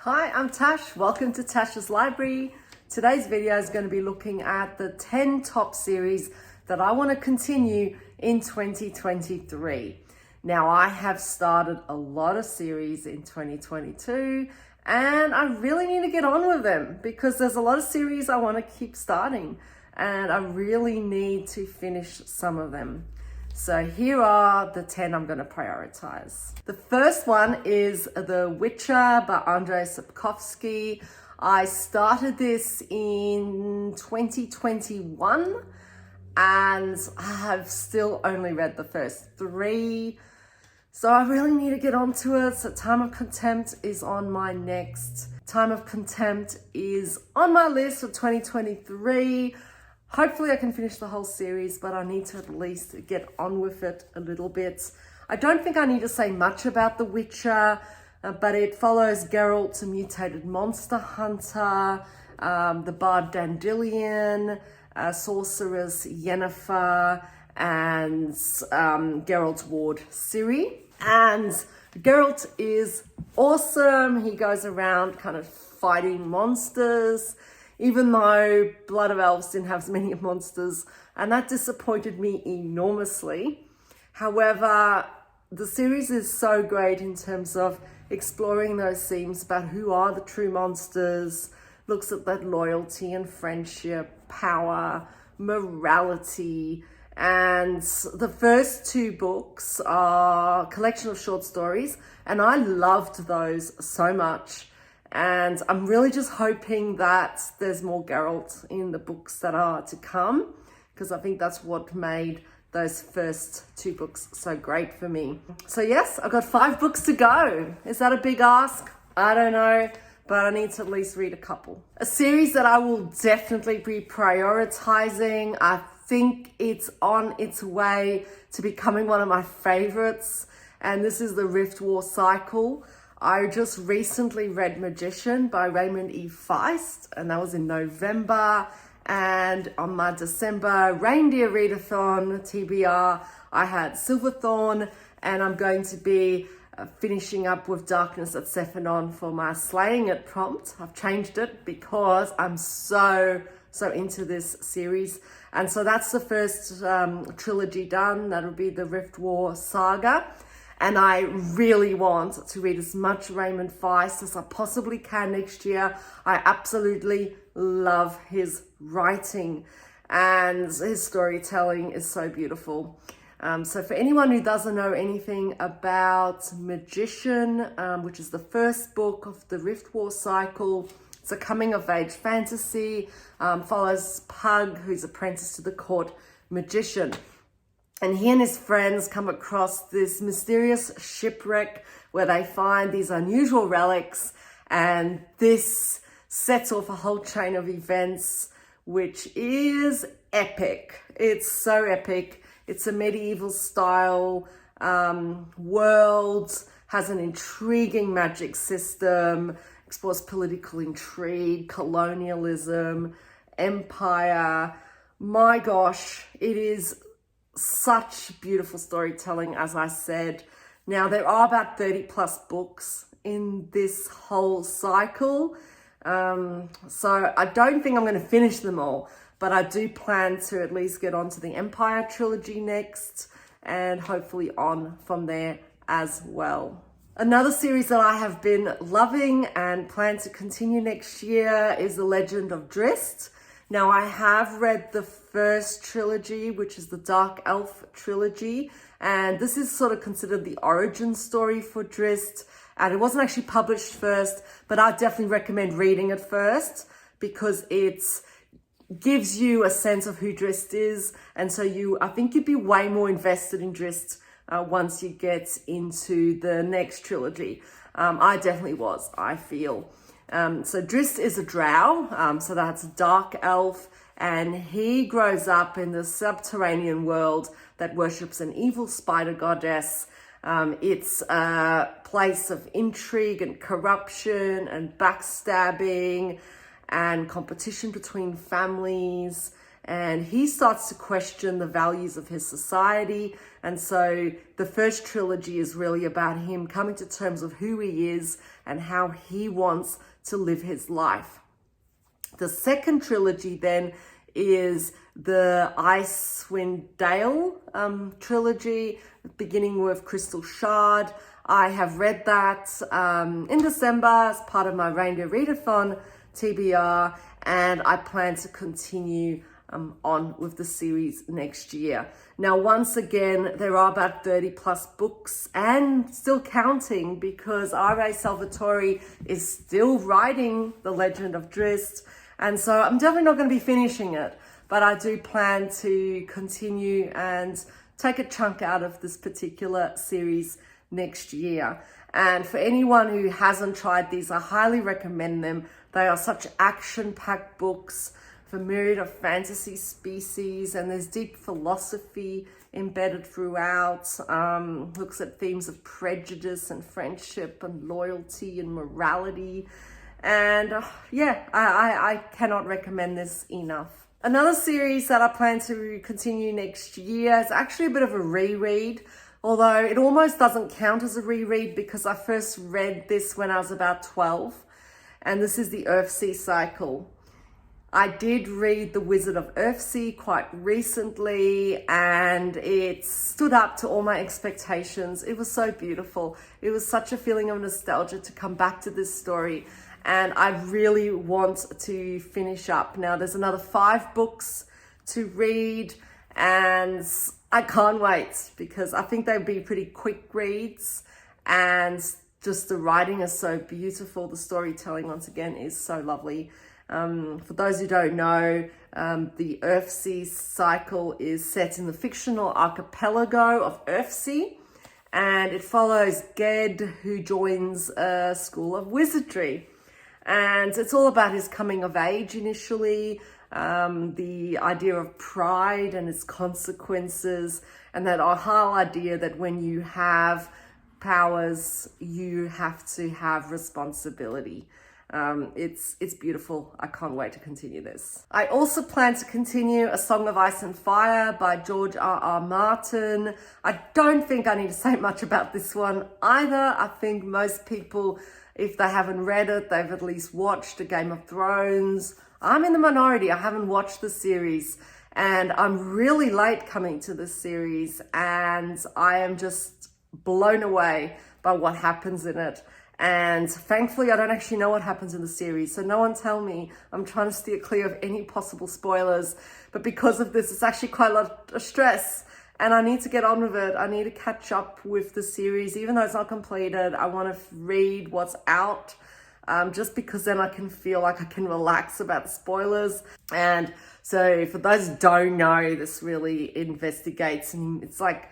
Hi, I'm Tash. Welcome to Tash's Library. Today's video is going to be looking at the 10 top series that I want to continue in 2023. Now, I have started a lot of series in 2022 and I really need to get on with them because there's a lot of series I want to keep starting and I really need to finish some of them. So here are the 10 I'm going to prioritize. The first one is The Witcher by Andrzej Sapkowski. I started this in 2021 and I have still only read the first 3. So I really need to get onto it. So Time of Contempt is on my next. Time of Contempt is on my list for 2023. Hopefully I can finish the whole series, but I need to at least get on with it a little bit. I don't think I need to say much about The Witcher, but it follows Geralt, a mutated monster hunter, the bard Dandelion, sorceress Yennefer, and Geralt's ward Ciri. And Geralt is awesome. He goes around kind of fighting monsters, even though Blood of Elves didn't have as many monsters, and that disappointed me enormously. However, the series is so great in terms of exploring those themes about who are the true monsters, looks at that loyalty and friendship, power, morality, and the first 2 books are a collection of short stories, and I loved those so much. And I'm really just hoping that there's more Geralt in the books that are to come, because I think that's what made those first 2 books so great for me. So yes, I've got 5 books to go. Is that a big ask? I don't know, but I need to at least read a couple. A series that I will definitely be prioritizing. I think it's on its way to becoming one of my favorites, and this is the Rift War Cycle. I just recently read Magician by Raymond E. Feist, and that was in November. And on my December Reindeer Readathon, TBR, I had Silverthorn, and I'm going to be finishing up with Darkness at Sephinon for my Slaying It prompt. I've changed it because I'm so into this series. And so that's the first trilogy done. That'll be the Rift War Saga. And I really want to read as much Raymond Feist as I possibly can next year. I absolutely love his writing and his storytelling is so beautiful. So for anyone who doesn't know anything about Magician, which is the first book of the Rift War Cycle, it's a coming-of-age fantasy, follows Pug, who's apprenticed to the court magician. And he and his friends come across this mysterious shipwreck where they find these unusual relics, and this sets off a whole chain of events, which is epic. It's so epic. It's a medieval style world, has an intriguing magic system, explores political intrigue, colonialism, empire. My gosh, it is such beautiful storytelling, as I said. Now, there are about 30 plus books in this whole cycle. So I don't think I'm going to finish them all, but I do plan to at least get onto the Empire trilogy next and hopefully on from there as well. Another series that I have been loving and plan to continue next year is The Legend of Drizzt. Now, I have read the first trilogy, which is the Dark Elf trilogy, and this is sort of considered the origin story for Drizzt, and it wasn't actually published first, but I definitely recommend reading it first because it gives you a sense of who Drizzt is, and so I think you'd be way more invested in Drizzt once you get into the next trilogy. I definitely was, I feel. So Drizzt is a drow, so that's a dark elf, and he grows up in the subterranean world that worships an evil spider goddess. It's a place of intrigue and corruption and backstabbing and competition between families and he starts to question the values of his society. And so the first trilogy is really about him coming to terms with who he is and how he wants to live his life. The second trilogy then is the Icewind Dale trilogy, beginning with Crystal Shard. I have read that in December as part of my Reindeer Readathon TBR, and I plan to continue on with the series next year. Now, once again, there are about 30 plus books and still counting, because R.A. Salvatore is still writing The Legend of Drizzt. And so I'm definitely not going to be finishing it, but I do plan to continue and take a chunk out of this particular series next year. And for anyone who hasn't tried these, I highly recommend them. They are such action-packed books for myriad of fantasy species, and there's deep philosophy embedded throughout. Looks at themes of prejudice and friendship and loyalty and morality. And I cannot recommend this enough. Another series that I plan to continue next year is actually a bit of a reread, although it almost doesn't count as a reread because I first read this when I was about 12, and this is the Earthsea cycle. I did read The Wizard of Earthsea quite recently, and it stood up to all my expectations. It was so beautiful. It was such a feeling of nostalgia to come back to this story, and I really want to finish up. Now, there's another 5 books to read, and I can't wait because I think they'd be pretty quick reads, and just the writing is so beautiful. The storytelling, once again, is so lovely. For those who don't know, the Earthsea cycle is set in the fictional archipelago of Earthsea, and it follows Ged, who joins a school of wizardry. And it's all about his coming of age initially, the idea of pride and its consequences, and that whole idea that when you have powers, you have to have responsibility. It's beautiful. I can't wait to continue this. I also plan to continue A Song of Ice and Fire by George R.R. Martin. I don't think I need to say much about this one either. I think most people, if they haven't read it, they've at least watched A Game of Thrones. I'm in the minority. I haven't watched the series, and I'm really late coming to this series, and I am just blown away by what happens in it. And thankfully, I don't actually know what happens in the series, so no one tell me. I'm trying to steer clear of any possible spoilers, but because of this, it's actually quite a lot of stress, and I need to get on with it. I need to catch up with the series, even though it's not completed. I want to read what's out, just because then I can feel like I can relax about the spoilers. And so for those who don't know, this really investigates, and it's like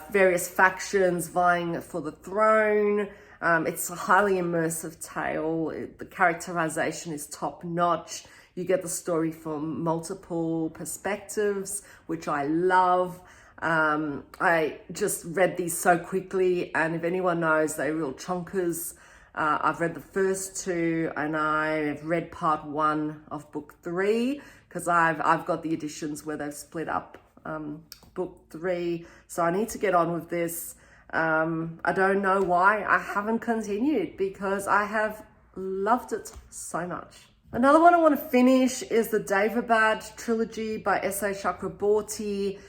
various factions vying for the throne. It's a highly immersive tale. The characterization is top notch. You get the story from multiple perspectives, which I love. I just read these so quickly, and if anyone knows, they're real chonkers. I've read the first 2, and I've read part 1 of book 3 because I've got the editions where they've split up book 3. So I need to get on with this. I don't know why I haven't continued, because I have loved it so much. Another one I want to finish is the Daevabad trilogy by S.A. Chakraborty.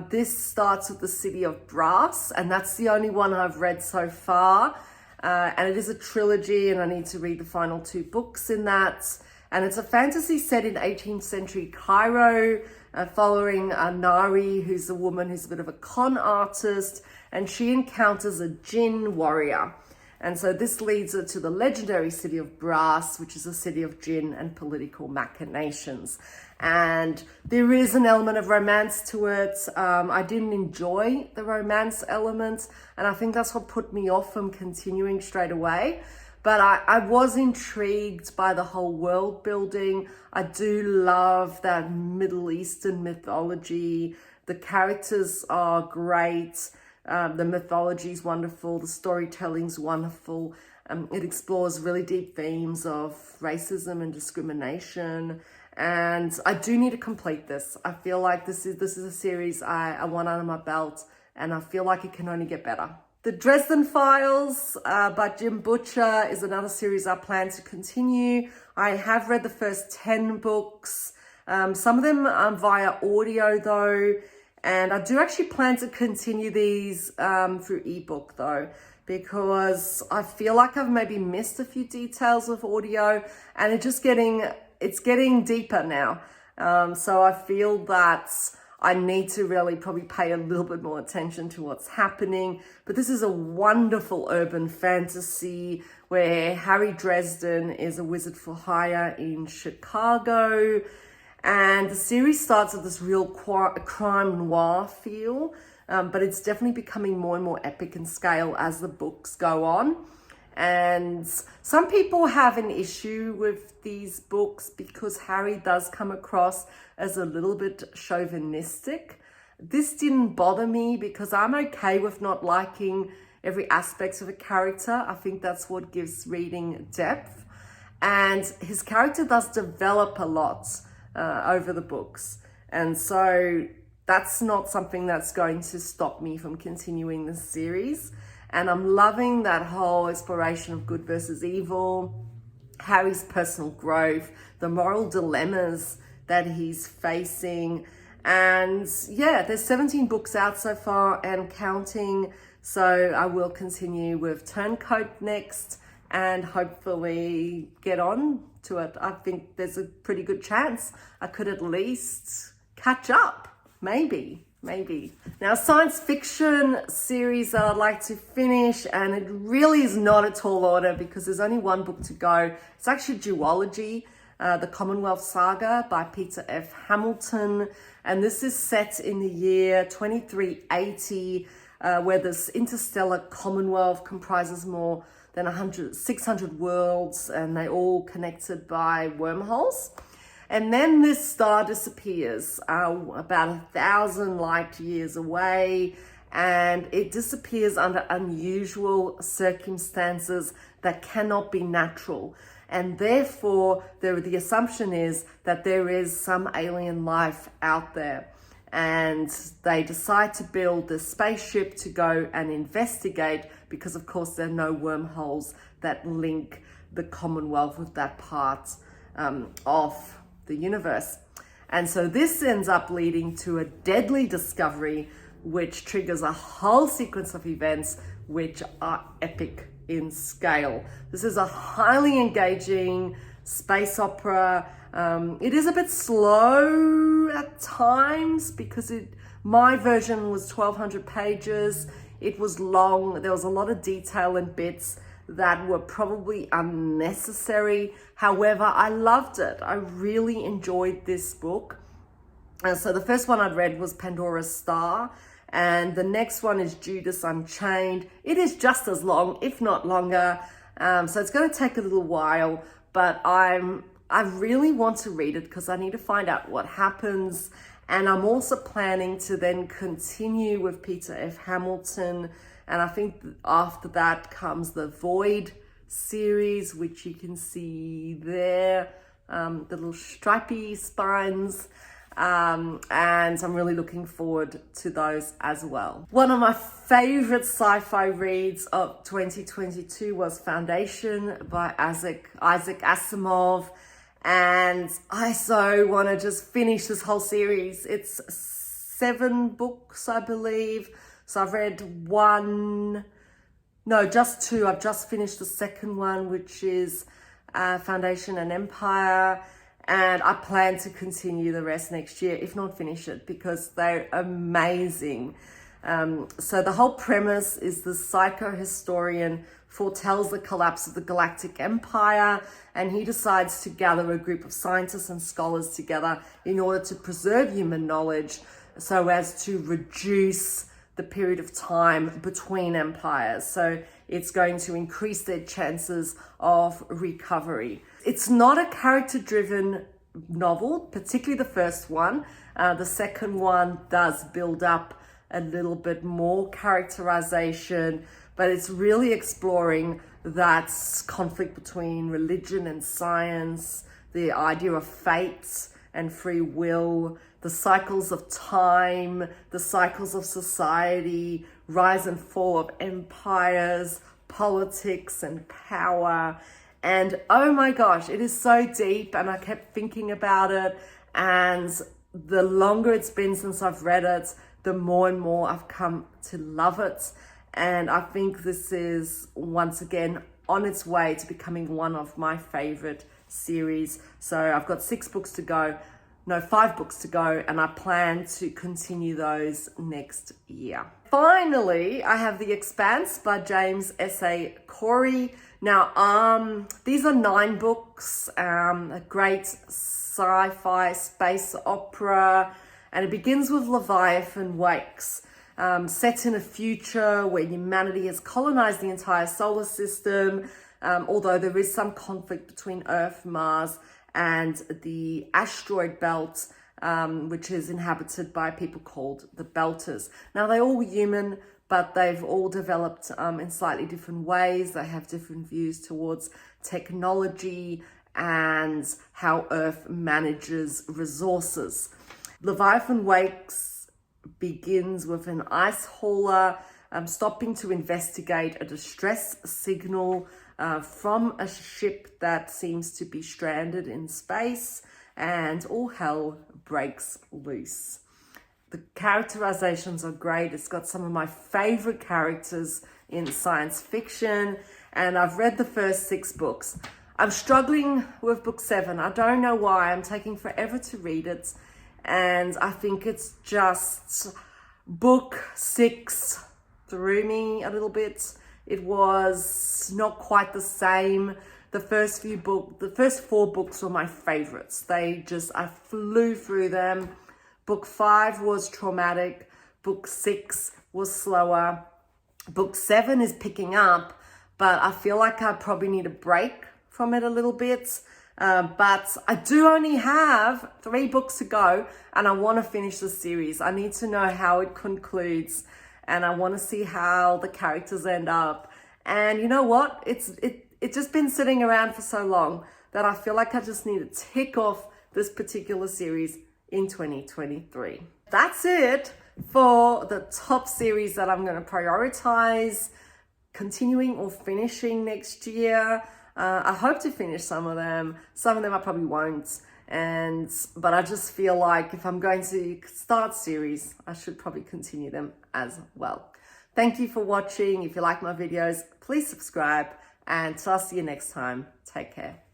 This starts with the City of Brass, and that's the only one I've read so far. And it is a trilogy, and I need to read the final 2 books in that. And it's a fantasy set in 18th century Cairo, following Nari, who's a woman who's a bit of a con artist, and she encounters a Jinn warrior. And so this leads her to the legendary City of Brass, which is a city of Jinn and political machinations. And there is an element of romance to it. I didn't enjoy the romance element, and I think that's what put me off from continuing straight away. But I was intrigued by the whole world building. I do love that Middle Eastern mythology. The characters are great. The mythology is wonderful. The storytelling's wonderful. It explores really deep themes of racism and discrimination. and I do need to complete this. I feel like this is a series I want under my belt, and I feel like it can only get better. The Dresden Files by Jim Butcher is another series I plan to continue. I have read the first 10 books, some of them via audio though, and I do actually plan to continue these through ebook though, because I feel like I've maybe missed a few details with audio, and it's getting deeper now. So I feel that I need to really probably pay a little bit more attention to what's happening. But this is a wonderful urban fantasy where Harry Dresden is a wizard for hire in Chicago. And the series starts with this real crime noir feel, but it's definitely becoming more and more epic in scale as the books go on. And some people have an issue with these books because Harry does come across as a little bit chauvinistic. This didn't bother me because I'm okay with not liking every aspect of a character. I think that's what gives reading depth. And his character does develop a lot over the books. And so that's not something that's going to stop me from continuing the series. And I'm loving that whole exploration of good versus evil, Harry's personal growth, the moral dilemmas that he's facing. And yeah, there's 17 books out so far and counting. So I will continue with Turncoat next and hopefully get on to it. I think there's a pretty good chance I could at least catch up, maybe. Now, science fiction series that I'd like to finish, and it really is not a tall order because there's only one book to go. It's actually Duology, The Commonwealth Saga by Peter F. Hamilton. And this is set in the year 2380, where this interstellar Commonwealth comprises more than 600 worlds, and they all connected by wormholes. And then this star disappears about 1,000 light years away, and it disappears under unusual circumstances that cannot be natural. And therefore, the assumption is that there is some alien life out there. And they decide to build this spaceship to go and investigate because, of course, there are no wormholes that link the Commonwealth with that part of the universe. And so this ends up leading to a deadly discovery, which triggers a whole sequence of events which are epic in scale. This is a highly engaging space opera. It is a bit slow at times because my version was 1,200 pages. It was long. There was a lot of detail and bits that were probably unnecessary. However, I loved it. I really enjoyed this book. So the first one I'd read was Pandora's Star, and the next one is Judas Unchained. It is just as long, if not longer. So it's going to take a little while, but I really want to read it because I need to find out what happens. And I'm also planning to then continue with Peter F. Hamilton. And I think after that comes the Void series, which you can see there, the little stripy spines. And I'm really looking forward to those as well. One of my favorite sci-fi reads of 2022 was Foundation by Isaac Asimov. And I so want to just finish this whole series. It's 7 books, I believe. So I've read just 2. I've just finished the second one, which is Foundation and Empire. And I plan to continue the rest next year, if not finish it, because they're amazing. So the whole premise is the psychohistorian foretells the collapse of the Galactic Empire, and he decides to gather a group of scientists and scholars together in order to preserve human knowledge so as to reduce the period of time between empires. So it's going to increase their chances of recovery. It's not a character-driven novel, particularly the first one. The second one does build up a little bit more characterization, but it's really exploring that conflict between religion and science, the idea of fate and free will, the cycles of time, the cycles of society, rise and fall of empires, politics and power. And oh my gosh, it is so deep, and I kept thinking about it, and the longer it's been since I've read it, the more and more I've come to love it. And I think this is once again on its way to becoming one of my favorite series. So I've got 5 books to go, and I plan to continue those next year. Finally, I have The Expanse by James S.A. Corey. Now, these are 9 books, a great sci-fi space opera, and it begins with Leviathan Wakes, set in a future where humanity has colonized the entire solar system, although there is some conflict between Earth, Mars, and the asteroid belt, which is inhabited by people called the Belters. Now, they're all human, but they've all developed in slightly different ways. They have different views towards technology and how Earth manages resources. Leviathan Wakes begins with an ice hauler stopping to investigate a distress signal from a ship that seems to be stranded in space, and all hell breaks loose. The characterizations are great. It's got some of my favorite characters in science fiction, and I've read the first 6 books. I'm struggling with book 7. I don't know why. I'm taking forever to read it, and I think it's just book 6 threw me a little bit. It was not quite the same. The first 4 books were my favorites. I flew through them. Book 5 was traumatic. Book 6 was slower. Book 7 is picking up, but I feel like I probably need a break from it a little bit. But I do only have 3 books to go, and I want to finish the series. I need to know how it concludes, and I want to see how the characters end up. And you know what? It's just been sitting around for so long that I feel like I just need to tick off this particular series in 2023. That's it for the top series that I'm going to prioritize continuing or finishing next year. I hope to finish some of them. Some of them I probably won't. But I just feel like if I'm going to start series, I should probably continue them as well. Thank you for watching. If you like my videos, please subscribe, and I'll see you next time. Take care.